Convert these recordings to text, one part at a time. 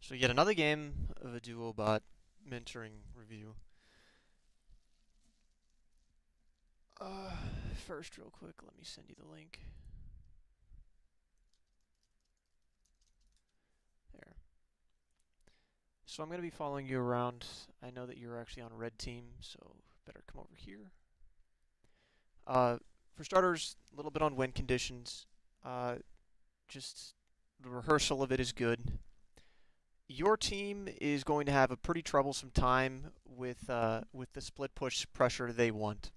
So yet another game of a duo bot mentoring review. Uh, First, real quick, let me send you the link. There. So I'm going to be following you around. I know that you're actually on red team, so better come over here. For starters, a little bit on wind conditions. Just the rehearsal of it is good. Your team is going to have a pretty troublesome time with the split push pressure they want,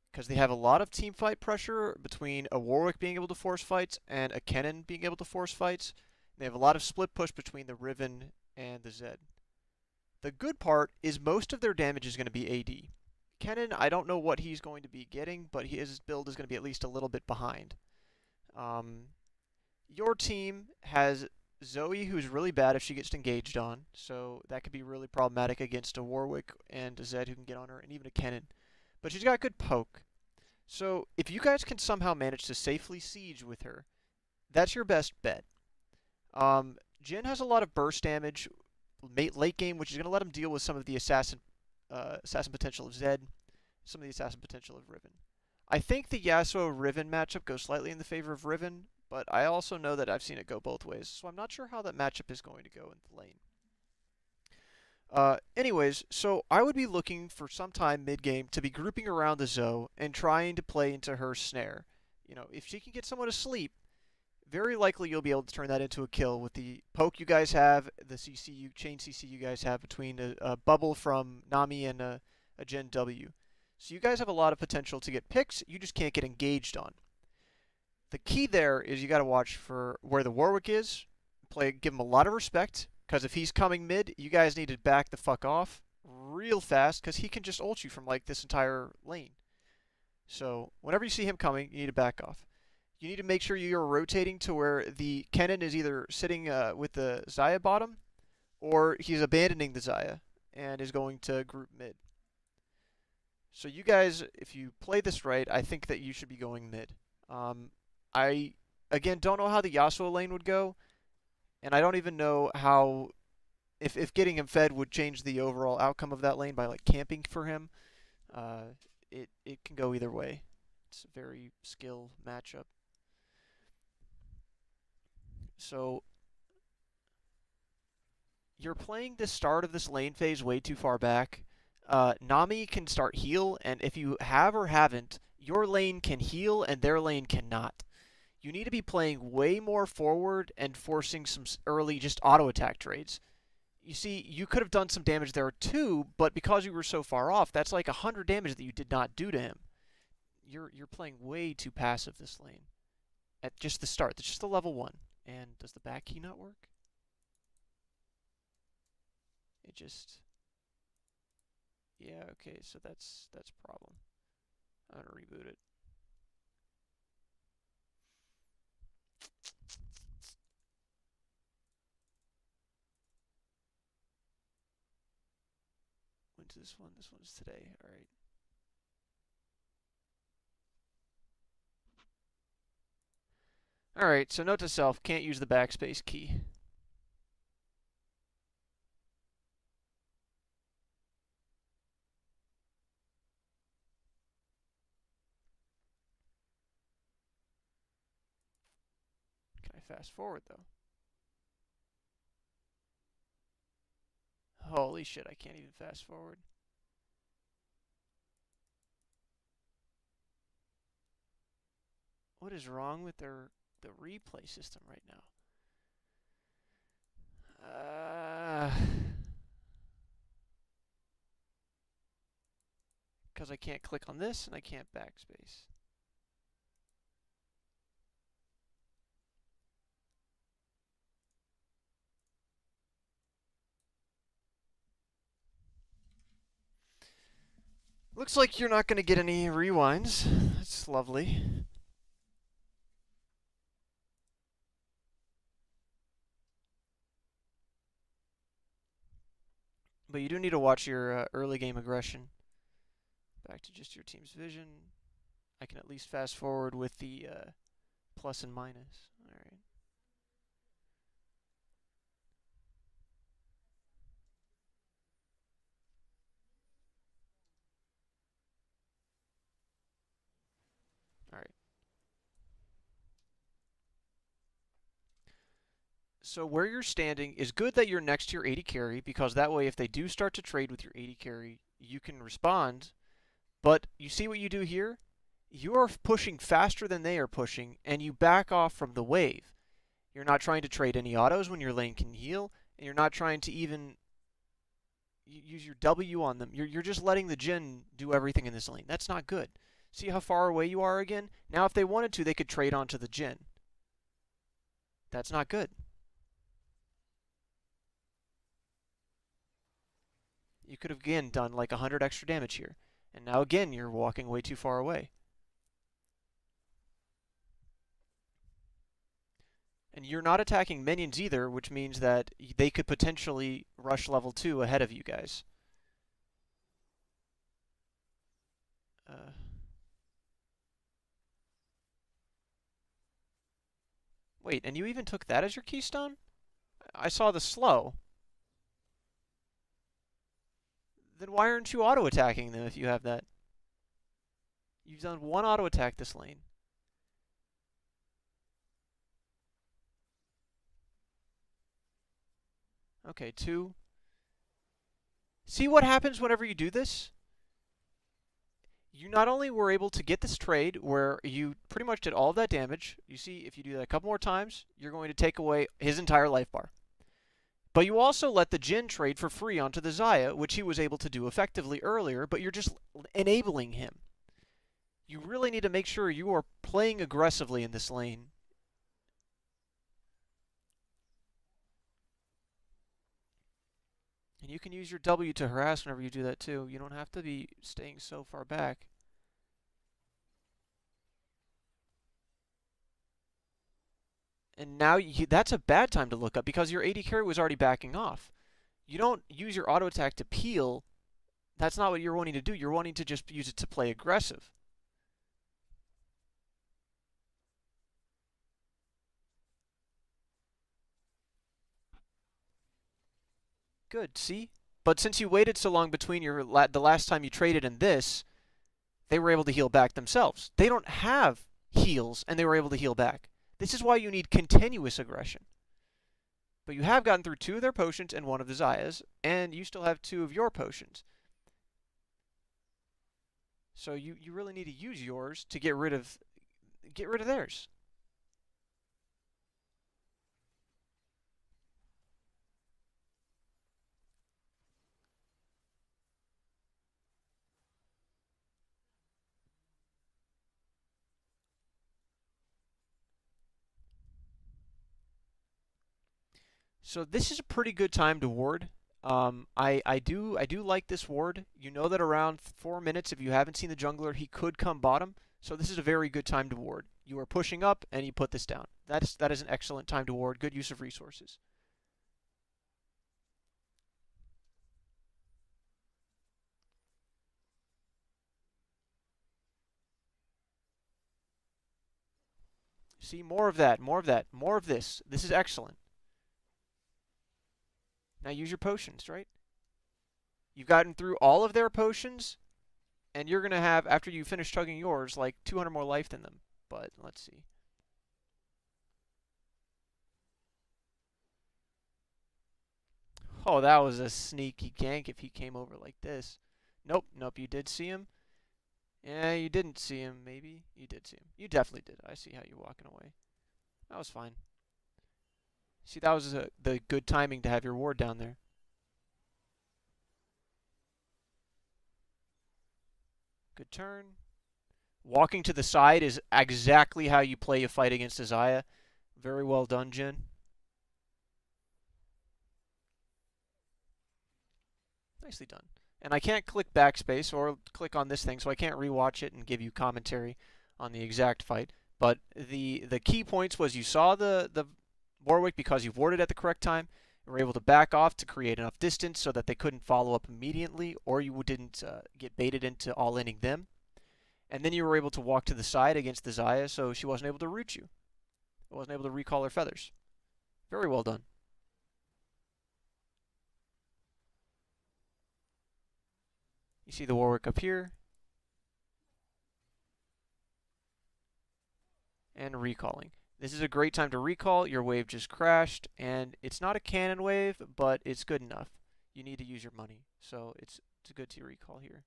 because they have a lot of team fight pressure between a Warwick being able to force fights and a Kennen being able to force fights. They have a lot of split push between the Riven and the Zed. The good part is most of their damage is going to be AD. Kennen, I don't know what he's going to be getting, but his build is going to be at least a little bit behind. Um, your team has Zoe, who's really bad if she gets engaged on, so that could be really problematic against a Warwick and a Zed who can get on her, and even a Kennen. But she's got good poke. So if you guys can somehow manage to safely siege with her, that's your best bet. Jhin has a lot of burst damage late game, which is going to let him deal with some of the assassin potential of Zed, some of the assassin potential of Riven. I think the Yasuo Riven matchup goes slightly in the favor of Riven, but I also know that I've seen it go both ways, so I'm not sure how that matchup is going to go in the lane. Anyways, so I would be looking for some time mid-game to be grouping around the Zoe and trying to play into her snare. You know, if she can get someone to sleep, very likely you'll be able to turn that into a kill with the poke you guys have, the chain CC you guys have between a bubble from Nami and a Gen W. So you guys have a lot of potential to get picks, you just can't get engaged on. The key there is you got to watch for where the Warwick is, give him a lot of respect, because if he's coming mid, you guys need to back the fuck off real fast, because he can just ult you from like this entire lane. So whenever you see him coming, you need to back off. You need to make sure you're rotating to where the Kennen is either sitting with the Xayah bottom, or he's abandoning the Xayah and is going to group mid. So you guys, if you play this right, I think that you should be going mid. I, again, don't know how the Yasuo lane would go, and I don't even know how, if getting him fed would change the overall outcome of that lane by like camping for him. Uh, it can go either way. It's a very skill matchup. So you're playing the start of this lane phase way too far back. Nami can start heal, and if you have or haven't, your lane can heal and their lane cannot. You need to be playing way more forward and forcing some early just auto attack trades. You see, you could have done some damage there too, but because you were so far off, that's like 100 damage that you did not do to him. You're playing way too passive this lane at just the start. That's just the level 1. And does the back key not work? It just... Yeah, okay, so that's a problem. I'm gonna reboot it. When's this one? This one's today. Alright. Alright, so note to self, can't use the backspace key. Can I fast forward though? Holy shit, I can't even fast forward. What is wrong with the replay system right now? Because I can't click on this and I can't backspace. Looks like you're not going to get any rewinds. That's lovely. But you do need to watch your early game aggression. Back to just your team's vision. I can at least fast forward with the plus and minus. Alright. So where you're standing is good that you're next to your AD carry, because that way if they do start to trade with your AD carry, you can respond. But you see what you do here? You are pushing faster than they are pushing, and you back off from the wave. You're not trying to trade any autos when your lane can heal, and you're not trying to even use your W on them. You're just letting the Jhin do everything in this lane. That's not good. See how far away you are again? Now if they wanted to, they could trade onto the Jhin. That's not good. You could have, again, done like 100 extra damage here. And now, again, you're walking way too far away. And you're not attacking minions either, which means that they could potentially rush level 2 ahead of you guys. Wait, and you even took that as your keystone? I saw the slow. Then why aren't you auto-attacking them if you have that? You've done one auto-attack this lane. Okay, 2. See what happens whenever you do this? You not only were able to get this trade where you pretty much did all of that damage. You see, if you do that a couple more times, you're going to take away his entire life bar. But you also let the Jhin trade for free onto the Xayah, which he was able to do effectively earlier, but you're just enabling him. You really need to make sure you are playing aggressively in this lane. And you can use your W to harass whenever you do that too. You don't have to be staying so far back. And now that's a bad time to look up because your AD carry was already backing off. You don't use your auto attack to peel. That's not what you're wanting to do. You're wanting to just use it to play aggressive. Good, see? But since you waited so long between the last time you traded and this, they were able to heal back themselves. They don't have heals, and they were able to heal back. This is why you need continuous aggression. But you have gotten through 2 of their potions and 1 of the Xayah's, and you still have 2 of your potions. So you really need to use yours to get rid of theirs. So this is a pretty good time to ward. I do like this ward. You know that around 4 minutes, if you haven't seen the jungler, he could come bottom. So this is a very good time to ward. You are pushing up, and you put this down. That is an excellent time to ward. Good use of resources. See, more of that, more of that, more of this. This is excellent. Now use your potions, right? You've gotten through all of their potions, and you're going to have, after you finish chugging yours, like 200 more life than them. But let's see. Oh, that was a sneaky gank if he came over like this. Nope, nope, you did see him. Yeah, you didn't see him, maybe. You did see him. You definitely did. I see how you're walking away. That was fine. See, that was the good timing to have your ward down there. Good turn. Walking to the side is exactly how you play a fight against a Xayah. Very well done, Jhin. Nicely done. And I can't click backspace or click on this thing, so I can't rewatch it and give you commentary on the exact fight. But the key points was you saw the Warwick because you warded at the correct time. You were able to back off to create enough distance so that they couldn't follow up immediately, or you didn't get baited into all-inning them. And then you were able to walk to the side against the Xayah, so she wasn't able to root you. Wasn't able to recall her feathers. Very well done. You see the Warwick up here. And recalling. This is a great time to recall. Your wave just crashed, and it's not a cannon wave, but it's good enough. You need to use your money, so it's good to recall here.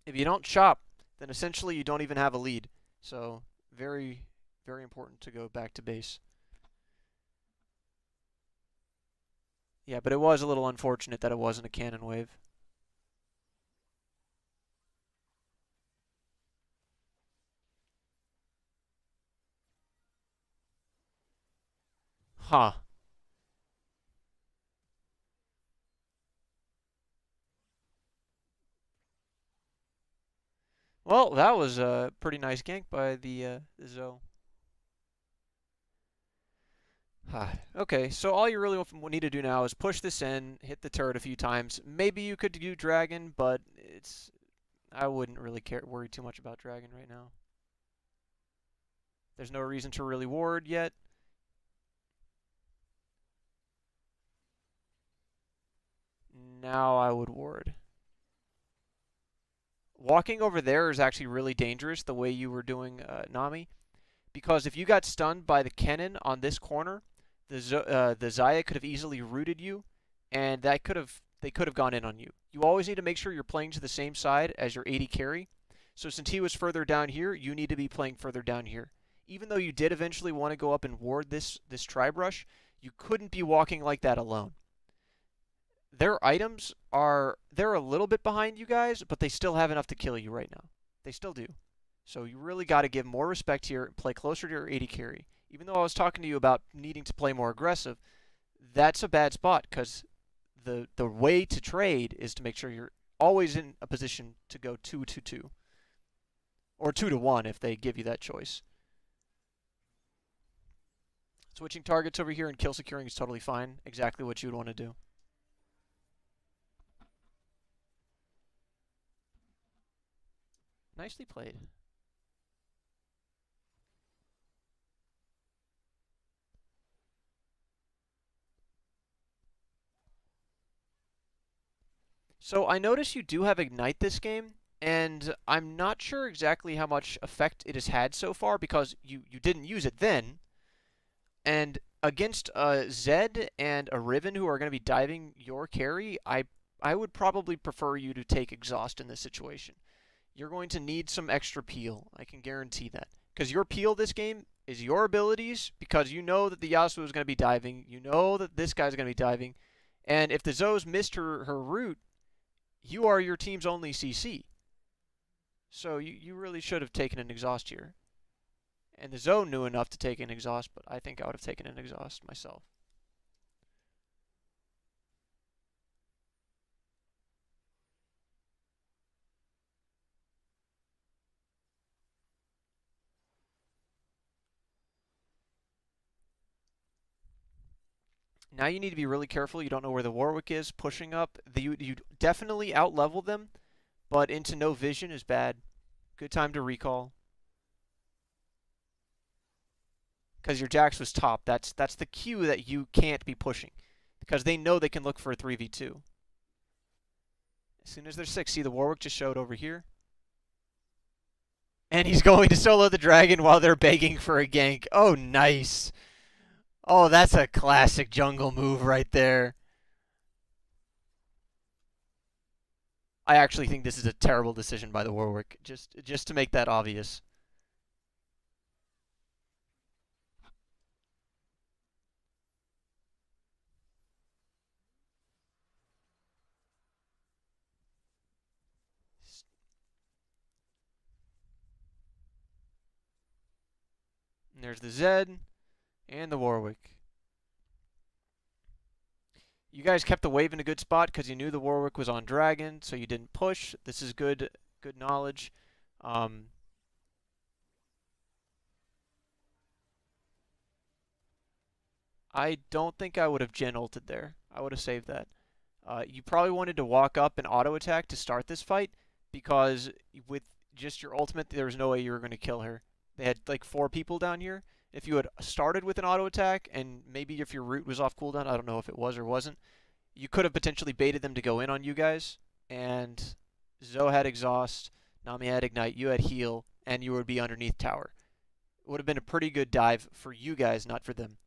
If you don't chop, then essentially you don't even have a lead. So very, very important to go back to base. Yeah, but it was a little unfortunate that it wasn't a cannon wave. Huh. Well, that was a pretty nice gank by the Zoe. Okay, so all you really need to do now is push this in, hit the turret a few times. Maybe you could do dragon, but I wouldn't really worry too much about dragon right now. There's no reason to really ward yet. Now I would ward. Walking over there is actually really dangerous the way you were doing Nami, because if you got stunned by the cannon on this corner, the Xayah could have easily rooted you, and they could have gone in on you. You always need to make sure you're playing to the same side as your AD carry. So since he was further down here, you need to be playing further down here. Even though you did eventually want to go up and ward this tribe rush, you couldn't be walking like that alone. Their items they're a little bit behind you guys, but they still have enough to kill you right now. They still do. So you really got to give more respect here and play closer to your AD carry. Even though I was talking to you about needing to play more aggressive, that's a bad spot because the way to trade is to make sure you're always in a position to go 2-2 or 2-1 if they give you that choice. Switching targets over here and kill securing is totally fine. Exactly what you would want to do. Nicely played. So I notice you do have Ignite this game, and I'm not sure exactly how much effect it has had so far because you didn't use it then. And against a Zed and a Riven who are going to be diving your carry, I would probably prefer you to take Exhaust in this situation. You're going to need some extra peel. I can guarantee that. Because your peel this game is your abilities because you know that the Yasuo is going to be diving. You know that this guy's going to be diving. And if the Zoe's missed her route, you are your team's only CC. So you really should have taken an Exhaust here. And the Zoe knew enough to take an Exhaust, but I think I would have taken an Exhaust myself. Now you need to be really careful. You don't know where the Warwick is pushing up. You definitely out-level them, but into no vision is bad. Good time to recall. Because your Jax was top. That's the cue that you can't be pushing. Because they know they can look for a 3v2. As soon as they're 6, see the Warwick just showed over here. And he's going to solo the dragon while they're begging for a gank. Oh, nice. Oh, that's a classic jungle move right there. I actually think this is a terrible decision by the Warwick, just to make that obvious. And there's the Zed and the Warwick. You guys kept the wave in a good spot because you knew the Warwick was on Dragon, so you didn't push. This is good knowledge. I don't think I would have Gen ulted there. I would have saved that. You probably wanted to walk up and auto attack to start this fight because with just your ultimate, there was no way you were going to kill her. They had like 4 people down here. If you had started with an auto attack and maybe if your root was off cooldown, I don't know if it was or wasn't, you could have potentially baited them to go in on you guys. And Zoe had exhaust, Nami had ignite, you had heal, and you would be underneath tower. It would have been a pretty good dive for you guys, not for them.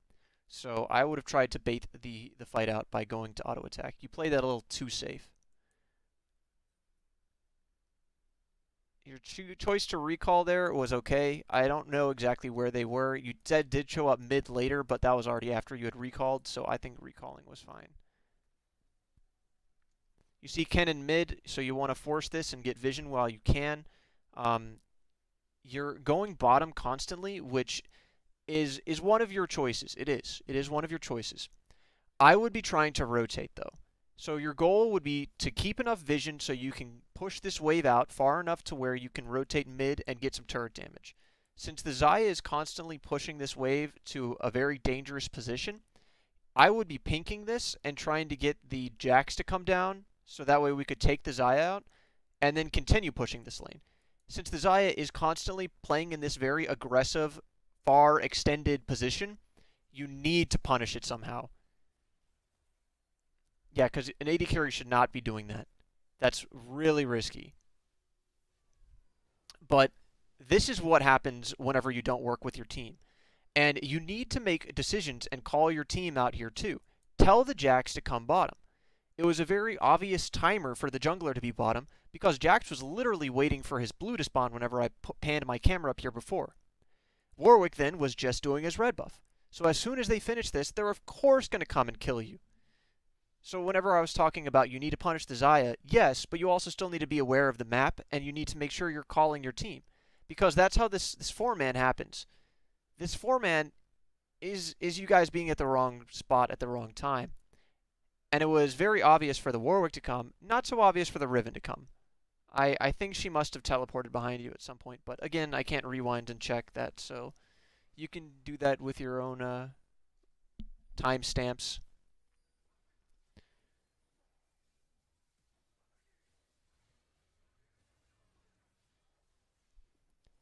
So I would have tried to bait the fight out by going to auto attack. You played that a little too safe. Your choice to recall there was okay. I don't know exactly where they were. You did show up mid later, but that was already after you had recalled, so I think recalling was fine. You see Kennen mid, so you want to force this and get vision while you can. You're going bottom constantly, which is one of your choices. It is. It is one of your choices. I would be trying to rotate, though. So your goal would be to keep enough vision so you can push this wave out far enough to where you can rotate mid and get some turret damage. Since the Xayah is constantly pushing this wave to a very dangerous position, I would be pinking this and trying to get the Jax to come down so that way we could take the Xayah out and then continue pushing this lane. Since the Xayah is constantly playing in this very aggressive, far extended position, you need to punish it somehow. Yeah, because an AD carry should not be doing that. That's really risky. But this is what happens whenever you don't work with your team. And you need to make decisions and call your team out here too. Tell the Jax to come bottom. It was a very obvious timer for the jungler to be bottom because Jax was literally waiting for his blue to spawn whenever I panned my camera up here before. Warwick then was just doing his red buff. So as soon as they finish this, they're of course going to come and kill you. So whenever I was talking about you need to punish the Xayah, yes, but you also still need to be aware of the map, and you need to make sure you're calling your team. Because that's how this 4-man happens. This 4-man is you guys being at the wrong spot at the wrong time. And it was very obvious for the Warwick to come, not so obvious for the Riven to come. I think she must have teleported behind you at some point, but again, I can't rewind and check that, so you can do that with your own timestamps.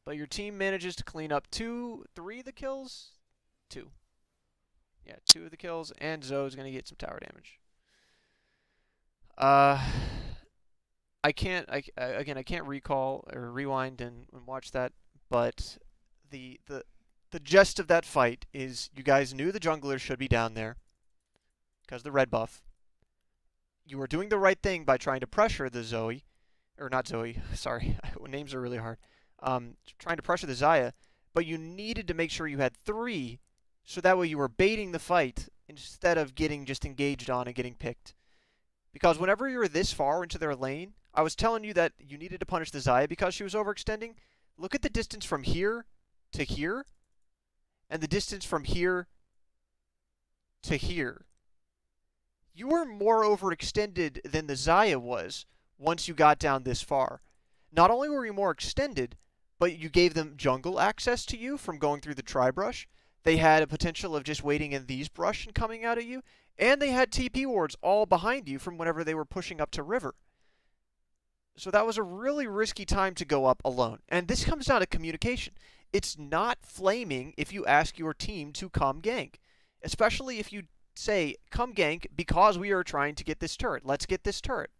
But your team manages to clean up 3 of the kills? 2. Yeah, 2 of the kills, and Zoe's going to get some tower damage. I can't recall or rewind and watch that, but the gist of that fight is you guys knew the jungler should be down there because of the red buff. You were doing the right thing by trying to pressure the Zoe, or not Zoe, sorry, names are really hard. Trying to pressure the Xayah, but you needed to make sure you had 3, so that way you were baiting the fight instead of getting just engaged on and getting picked. Because whenever you were this far into their lane, I was telling you that you needed to punish the Xayah because she was overextending. Look at the distance from here to here, and the distance from here to here. You were more overextended than the Xayah was once you got down this far. Not only were you more extended, but you gave them jungle access to you from going through the tri-brush. They had a potential of just waiting in these brush and coming out at you. And they had TP wards all behind you from whenever they were pushing up to river. So that was a really risky time to go up alone. And this comes down to communication. It's not flaming if you ask your team to come gank. Especially if you say, come gank because we are trying to get this turret. Let's get this turret.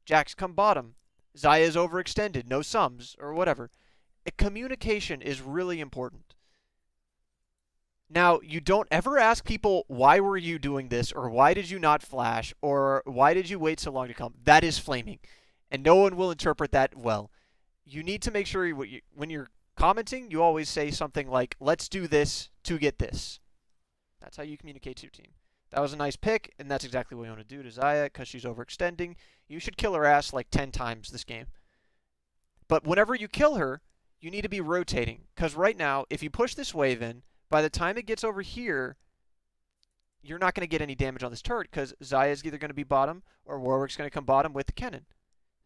Jax, come bottom. Xayah is overextended. No sums or whatever. Communication is really important. Now, you don't ever ask people, why were you doing this, or why did you not flash, or why did you wait so long to come? That is flaming, and no one will interpret that well. You need to make sure when you're commenting, you always say something like, let's do this to get this. That's how you communicate to your team. That was a nice pick, and that's exactly what you want to do to Xayah, because she's overextending. You should kill her ass like 10 times this game. But whenever you kill her, you need to be rotating. Because right now, if you push this wave in, by the time it gets over here, you're not going to get any damage on this turret because Xayah is either going to be bottom or Warwick's going to come bottom with the Kennen.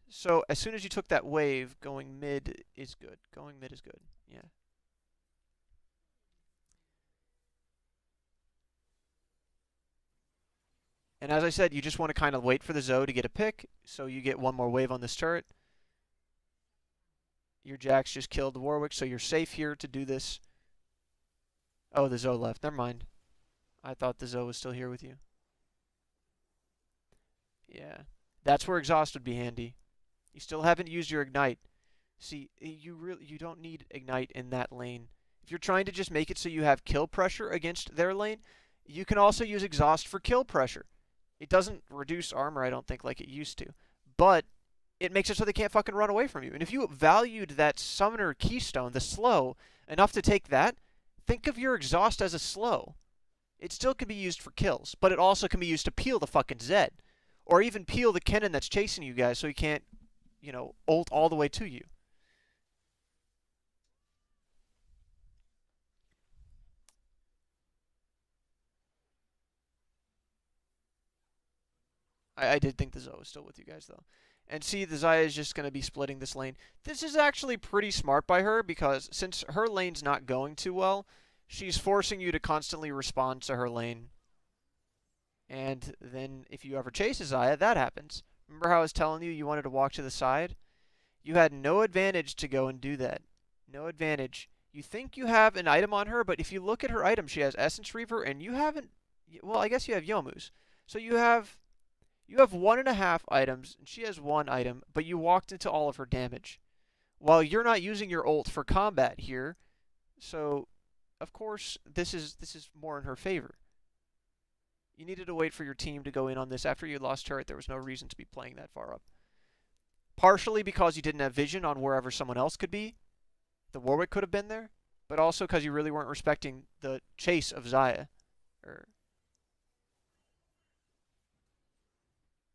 So as soon as you took that wave, going mid is good. Going mid is good, yeah. And as I said, you just want to kind of wait for the Zoe to get a pick, so you get one more wave on this turret. Your Jax just killed the Warwick, so you're safe here to do this. Oh, the Zoe left. Never mind. I thought the Zoe was still here with you. Yeah. That's where exhaust would be handy. You still haven't used your ignite. See, you don't need Ignite in that lane. If you're trying to just make it so you have kill pressure against their lane, you can also use Exhaust for kill pressure. It doesn't reduce armor, I don't think, like it used to. But it makes it so they can't fucking run away from you. And if you valued that Summoner Keystone, the slow, enough to take that, think of your Exhaust as a slow. It still can be used for kills, but it also can be used to peel the fucking Zed. Or even peel the Kennen that's chasing you guys so he can't, ult all the way to you. I did think the Zoe was still with you guys, though. And see, the Xayah is just going to be splitting this lane. This is actually pretty smart by her, because since her lane's not going too well, she's forcing you to constantly respond to her lane. And then if you ever chase a Xayah, that happens. Remember how I was telling you wanted to walk to the side? You had no advantage to go and do that. No advantage. You think you have an item on her, but if you look at her item, she has Essence Reaver, and you haven't... Well, I guess you have Youmuu's. So you have 1.5 items, and she has 1 item, but you walked into all of her damage. While you're not using your ult for combat here, so of course this is more in her favor. You needed to wait for your team to go in on this. After you lost turret, there was no reason to be playing that far up. Partially because you didn't have vision on wherever someone else could be. The Warwick could have been there, but also because you really weren't respecting the chase of Xayah.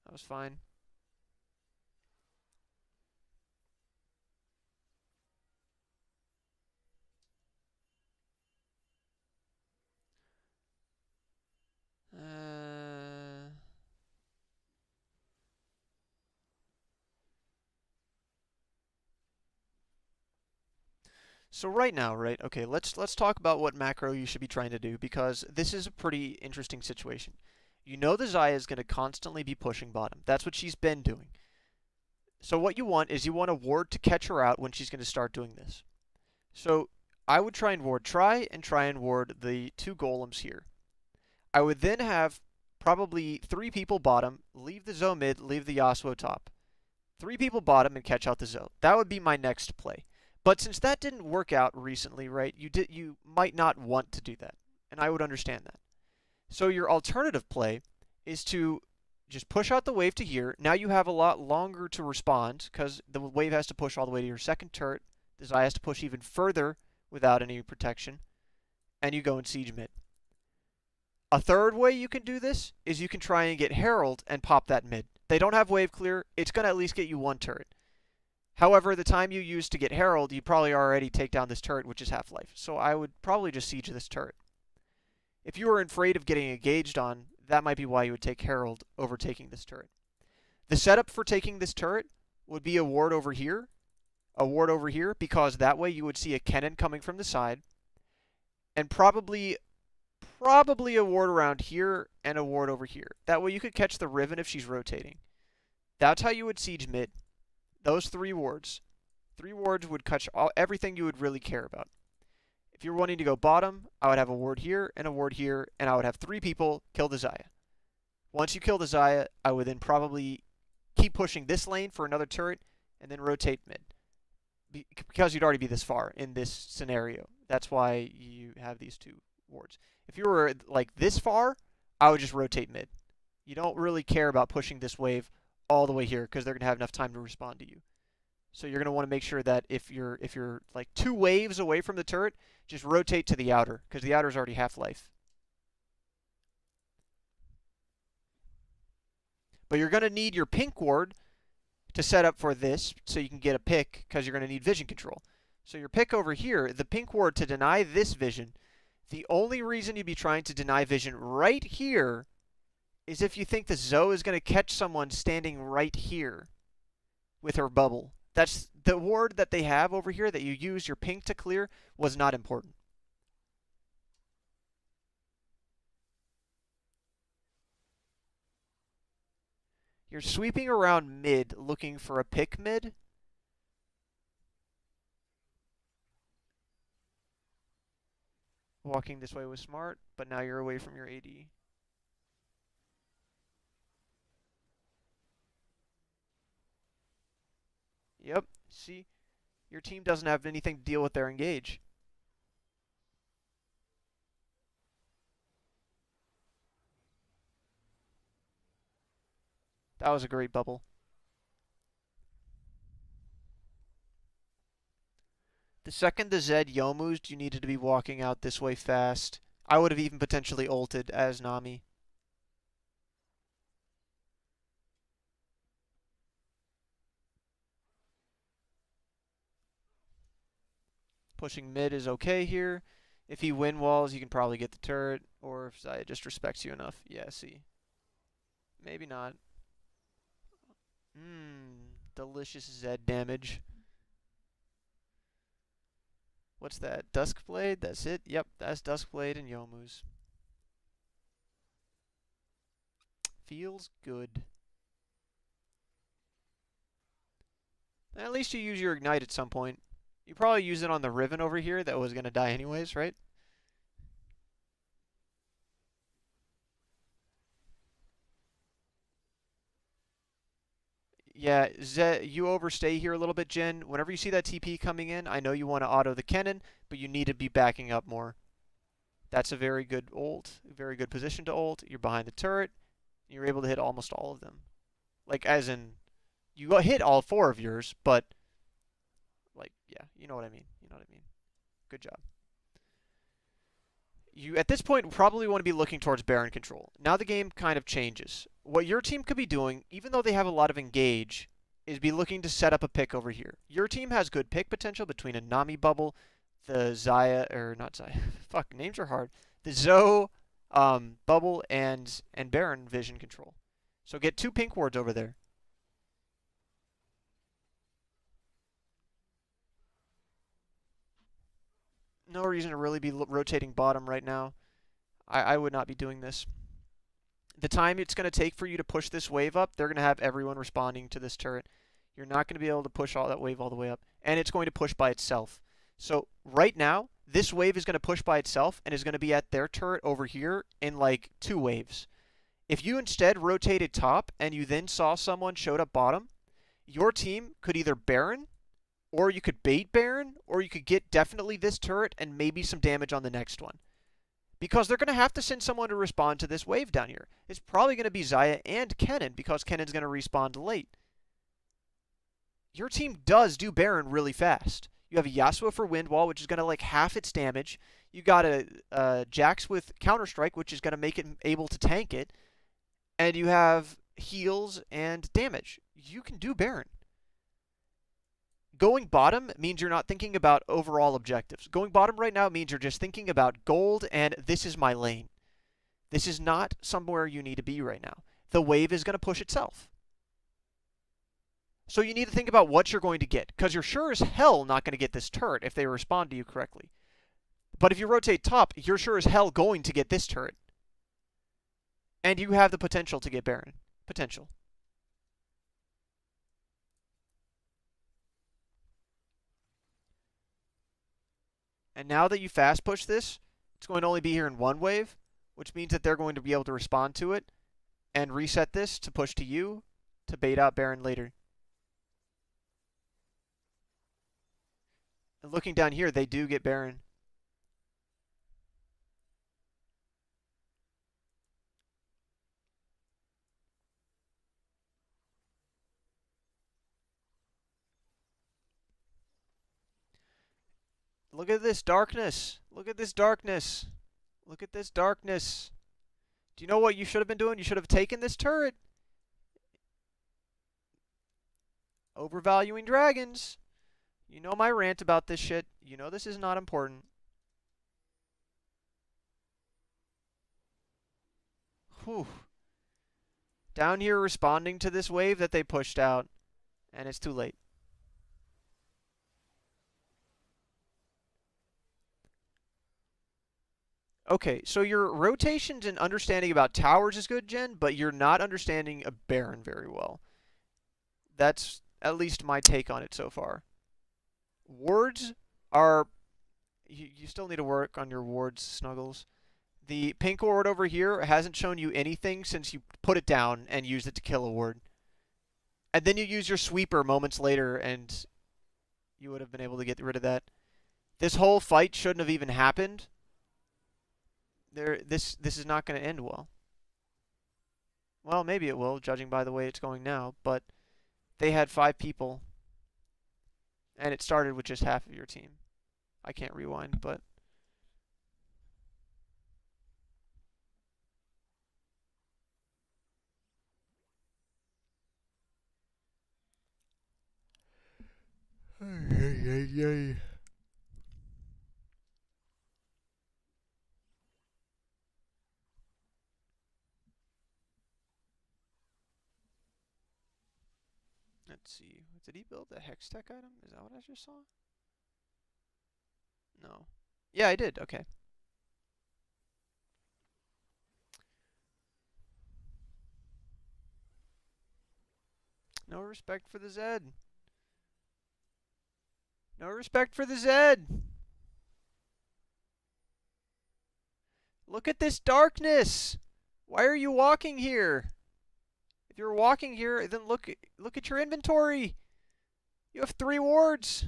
That was fine. So right now, right? Okay, let's talk about what macro you should be trying to do, because this is a pretty interesting situation. You know the Xayah is going to constantly be pushing bottom. That's what she's been doing. So what you want is you want a ward to catch her out when she's going to start doing this. So I would try and ward the 2 golems here. I would then have probably 3 people bottom, leave the Zoe mid, leave the Yasuo top. 3 people bottom and catch out the Zoe. That would be my next play. But since that didn't work out recently, right, you might not want to do that. And I would understand that. So your alternative play is to just push out the wave to here. Now you have a lot longer to respond, because the wave has to push all the way to your second turret. The Xayah has to push even further without any protection. And you go and siege mid. A third way you can do this is you can try and get Herald and pop that mid. They don't have wave clear. It's going to at least get you 1 turret. However, the time you use to get Herald, you probably already take down this turret, which is half-life. So I would probably just siege this turret. If you were afraid of getting engaged on, that might be why you would take Herald over taking this turret. The setup for taking this turret would be a ward over here, because that way you would see a Kennen coming from the side, and probably a ward around here and a ward over here. That way you could catch the Riven if she's rotating. That's how you would siege mid. Those 3 wards. 3 wards would catch everything you would really care about. If you're wanting to go bottom, I would have a ward here, and I would have 3 people kill the Xayah. Once you kill the Xayah, I would then probably keep pushing this lane for another turret, and then rotate mid. Because you'd already be this far in this scenario. That's why you have these 2 wards. If you were like this far, I would just rotate mid. You don't really care about pushing this wave all the way here, because they're going to have enough time to respond to you. So you're going to want to make sure that if you're like 2 waves away from the turret, just rotate to the outer, because the outer is already half-life. But you're going to need your pink ward to set up for this, so you can get a pick, because you're going to need vision control. So your pick over here, the pink ward to deny this vision, the only reason you'd be trying to deny vision right here is if you think the Zoe is going to catch someone standing right here with her bubble. That's the ward that they have over here that you use your pink to clear was not important. You're sweeping around mid looking for a pick mid. Walking this way was smart, but now you're away from your AD. Yep, see? Your team doesn't have anything to deal with their engage. That was a great bubble. The second the Zed Yomus, you needed to be walking out this way fast. I would have even potentially ulted as Nami. Pushing mid is okay here. If he win walls, you can probably get the turret. Or if Xayah just respects you enough. Yeah, see. Maybe not. Delicious Zed damage. What's that? Duskblade? That's it? Yep, that's Duskblade and Youmuu's. Feels good. At least you use your Ignite at some point. You probably use it on the Riven over here that was going to die anyways, right? Yeah, you overstay here a little bit, Jhin. Whenever you see that TP coming in, I know you want to auto the Kennen, but you need to be backing up more. That's a very good ult, very good position to ult. You're behind the turret. You're able to hit almost all of them. Like, as in, you hit all 4 of yours, but, like, yeah, you know what I mean. You know what I mean. Good job. You, at this point, probably want to be looking towards Baron control. Now the game kind of changes. What your team could be doing, even though they have a lot of engage, is be looking to set up a pick over here. Your team has good pick potential between a Nami bubble, the Xayah, or not Xayah, fuck, names are hard, the Zoe bubble, and Baron vision control. So get 2 pink wards over there. No reason to really be rotating bottom right now. I would not be doing this. The time it's going to take for you to push this wave up, they're going to have everyone responding to this turret. You're not going to be able to push all that wave all the way up. And it's going to push by itself. So right now, this wave is going to push by itself and is going to be at their turret over here in like 2 waves. If you instead rotated top and you then saw someone showed up bottom, your team could either Baron, or you could bait Baron, or you could get definitely this turret and maybe some damage on the next one. Because they're going to have to send someone to respond to this wave down here. It's probably going to be Xayah and Kennen, because Kennen's going to respawn late. Your team does do Baron really fast. You have a Yasuo for Wind Wall, which is going to like half its damage. You got a Jax with Counter-Strike, which is going to make it able to tank it. And you have heals and damage. You can do Baron. Going bottom means you're not thinking about overall objectives. Going bottom right now means you're just thinking about gold and this is my lane. This is not somewhere you need to be right now. The wave is going to push itself. So you need to think about what you're going to get, because you're sure as hell not going to get this turret if they respond to you correctly. But if you rotate top, you're sure as hell going to get this turret. And you have the potential to get Baron. Potential. And now that you fast push this, it's going to only be here in 1 wave, which means that they're going to be able to respond to it and reset this to push to you to bait out Baron later. And looking down here, they do get Baron. Look at this darkness. Look at this darkness. Look at this darkness. Do you know what you should have been doing? You should have taken this turret. Overvaluing dragons. You know my rant about this shit. You know this is not important. Whew. Down here responding to this wave that they pushed out. And it's too late. Okay, so your rotations and understanding about towers is good, Jhin, but you're not understanding a Baron very well. That's at least my take on it so far. Wards are... You still need to work on your wards, Snuggles. The pink ward over here hasn't shown you anything since you put it down and used it to kill a ward. And then you use your sweeper moments later and you would have been able to get rid of that. This whole fight shouldn't have even happened. This is not going to end well. Well, maybe it will, judging by the way it's going now, but they had 5 people, and it started with just half of your team. I can't rewind, but... Let's see. Did he build a Hextech item? Is that what I just saw? No. Yeah, I did. Okay. No respect for the Zed. No respect for the Zed. Look at this darkness. Why are you walking here? If you're walking here, then look at your inventory. You have 3 wards.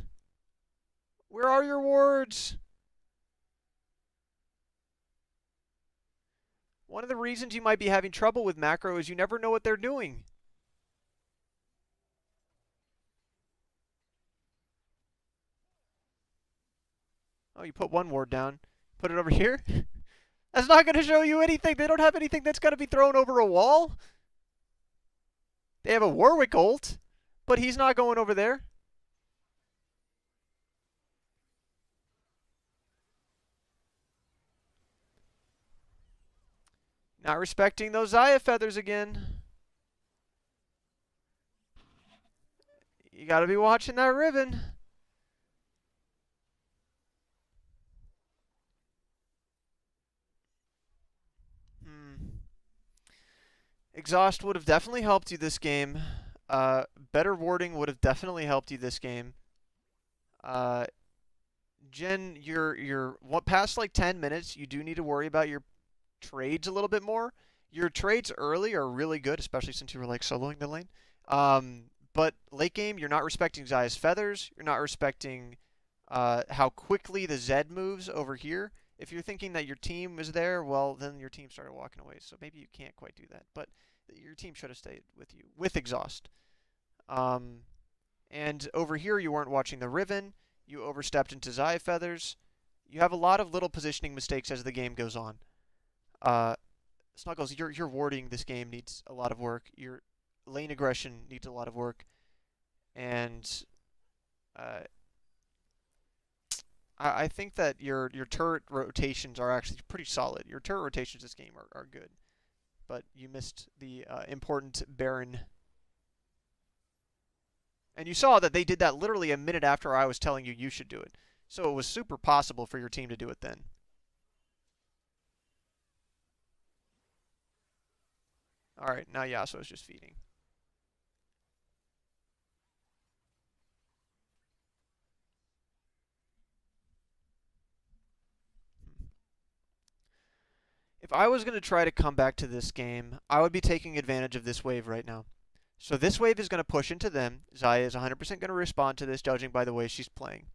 Where are your wards? One of the reasons you might be having trouble with macro is you never know what they're doing. Oh, you put 1 ward down. Put it over here? That's not going to show you anything. They don't have anything that's going to be thrown over a wall. They have a Warwick ult, but he's not going over there. Not respecting those Xayah feathers again. You got to be watching that Riven. Exhaust would have definitely helped you this game. Better warding would have definitely helped you this game. Jen, what past like 10 minutes, you do need to worry about your trades a little bit more. Your trades early are really good, especially since you were like soloing the lane. But late game, you're not respecting Xayah's feathers. You're not respecting how quickly the Zed moves over here. If you're thinking that your team is there, well, then your team started walking away. So maybe you can't quite do that. But your team should have stayed with you with exhaust. And over here, you weren't watching the Riven. You overstepped into Xayah feathers. You have a lot of little positioning mistakes as the game goes on. Snuggles, your warding this game needs a lot of work. Your lane aggression needs a lot of work. And I think that your turret rotations are actually pretty solid. Your turret rotations this game are good. But you missed the important Baron. And you saw that they did that literally a minute after I was telling you should do it. So it was super possible for your team to do it then. Alright, now Yasuo's just feeding. If I was going to try to come back to this game, I would be taking advantage of this wave right now. So this wave is going to push into them. Xayah is 100% going to respond to this, judging by the way she's playing.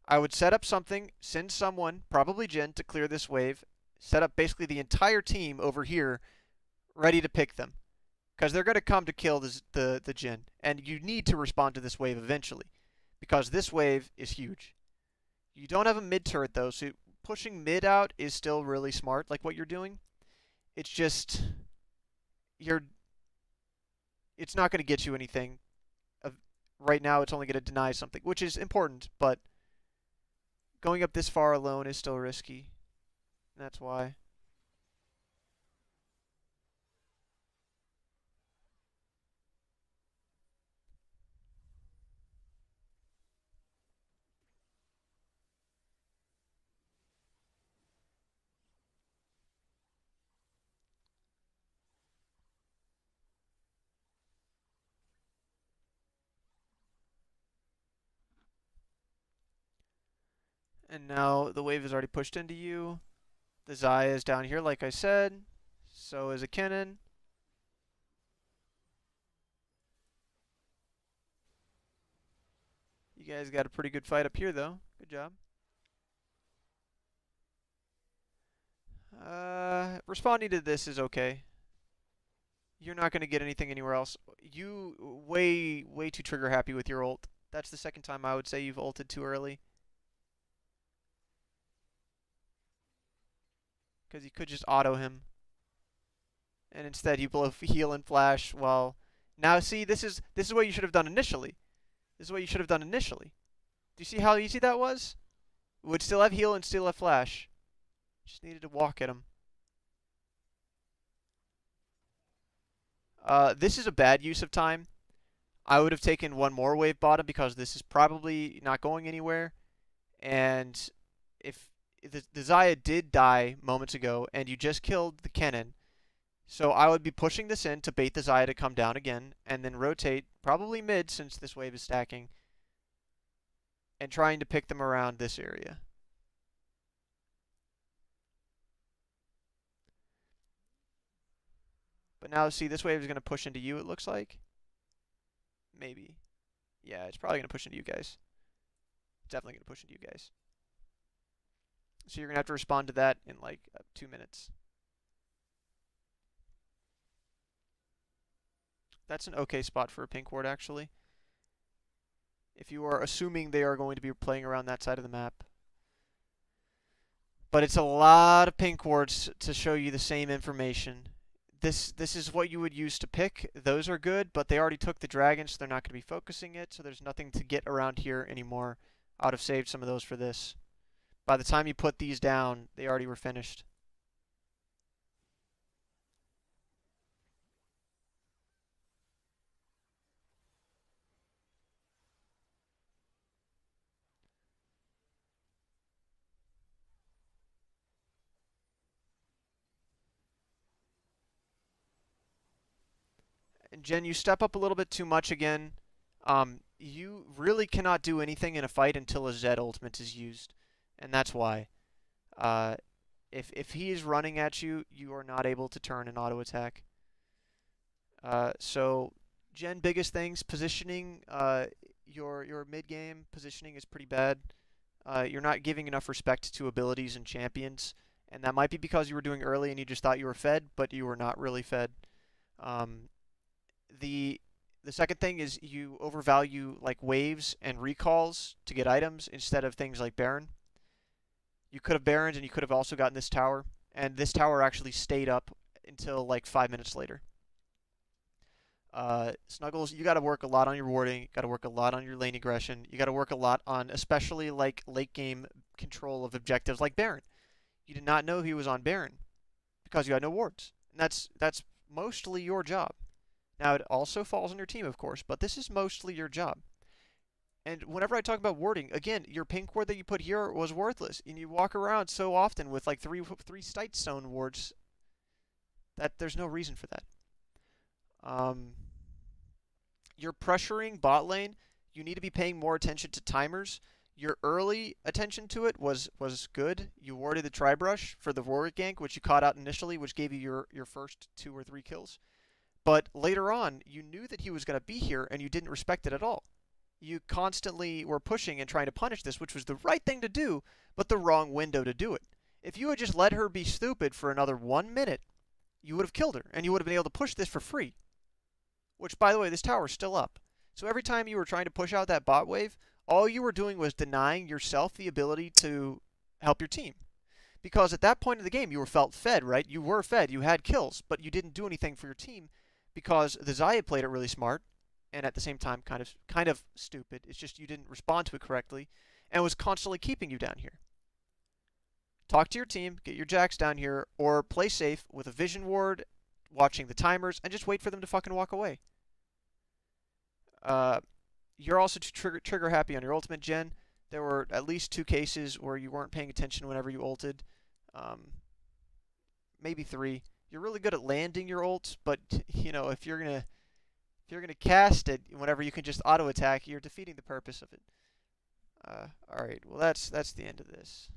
I would set up something, send someone, probably Jhin, to clear this wave, set up basically the entire team over here ready to pick them. Because they're going to come to kill the Jhin. And you need to respond to this wave eventually. Because this wave is huge. You don't have a mid turret though, so pushing mid out is still really smart, like what you're doing. It's just... It's not going to get you anything. Right now, it's only going to deny something, which is important, but going up this far alone is still risky. And that's why. And now the wave is already pushed into you. The Xayah is down here, like I said. So is a Kennen. You You guys got a pretty good fight up here, though. Good job. Responding to this is okay. You're not going to get anything anywhere else. You way too trigger happy with your ult. That's the second time I would say you've ulted too early. Because you could just auto him. And instead you blow heal and flash. Well, now see, this is what you should have done initially. This is what you should have done initially. Do you see how easy that was? Would still have heal and still have flash. Just needed to walk at him. This is a bad use of time. I would have taken one more wave bottom because this is probably not going anywhere. And if the Xayah did die moments ago and you just killed the Kennen, so I would be pushing this in to bait the Xayah to come down again and then rotate, probably mid since this wave is stacking, and trying to pick them around this area. But now, see, this wave is going to push into you, it looks like. Maybe. Yeah, it's probably going to push into you guys. It's definitely going to push into you guys. So you're going to have to respond to that in like 2 minutes. That's an okay spot for a pink ward, actually. If you are assuming they are going to be playing around that side of the map. But it's a lot of pink wards to show you the same information. This is what you would use to pick. Those are good, but they already took the dragon, so they're not going to be focusing it, so there's nothing to get around here anymore. I would have saved some of those for this. By the time you put these down, they already were finished. And Jen, you step up a little bit too much again. You really cannot do anything in a fight until a Zed ultimate is used, and that's why. If he is running at you, you are not able to turn an auto attack. So, Jen, biggest things, positioning. Your mid game positioning is pretty bad. You're not giving enough respect to abilities and champions, and that might be because you were doing early and you just thought you were fed, but you were not really fed. The second thing is you overvalue like waves and recalls to get items instead of things like Baron. You could have Barons and you could have also gotten this tower, and this tower actually stayed up until like 5 minutes later. Snuggles, you got to work a lot on your warding, got to work a lot on your lane aggression, you got to work a lot on especially like late game control of objectives like Baron. You did not know he was on Baron because you had no wards, and that's mostly your job. Now, it also falls on your team, of course, but this is mostly your job. And whenever I talk about warding, again, your pink ward that you put here was worthless. And you walk around so often with like three Sightstone wards that there's no reason for that. You're pressuring bot lane. You need to be paying more attention to timers. Your early attention to it was good. You warded the Tribrush for the Warwick gank, which you caught out initially, which gave you your first 2 or 3 kills. But later on, you knew that he was going to be here, and you didn't respect it at all. You constantly were pushing and trying to punish this, which was the right thing to do, but the wrong window to do it. If you had just let her be stupid for another 1 minute, you would have killed her, and you would have been able to push this for free. Which, by the way, this tower's still up. So every time you were trying to push out that bot wave, all you were doing was denying yourself the ability to help your team. Because at that point in the game, you were felt fed, right? You were fed, you had kills, but you didn't do anything for your team because the Xayah played it really smart, and at the same time kind of stupid. It's just you didn't respond to it correctly, and was constantly keeping you down here. Talk to your team, get your Jacks down here, or play safe with a vision ward, watching the timers, and just wait for them to fucking walk away. You're also too trigger happy on your ultimate, Gen. There were at least 2 cases where you weren't paying attention whenever you ulted. Maybe 3. You're really good at landing your ults, but you know, if you're gonna cast it whenever you can just auto attack, you're defeating the purpose of it. All right, well that's the end of this.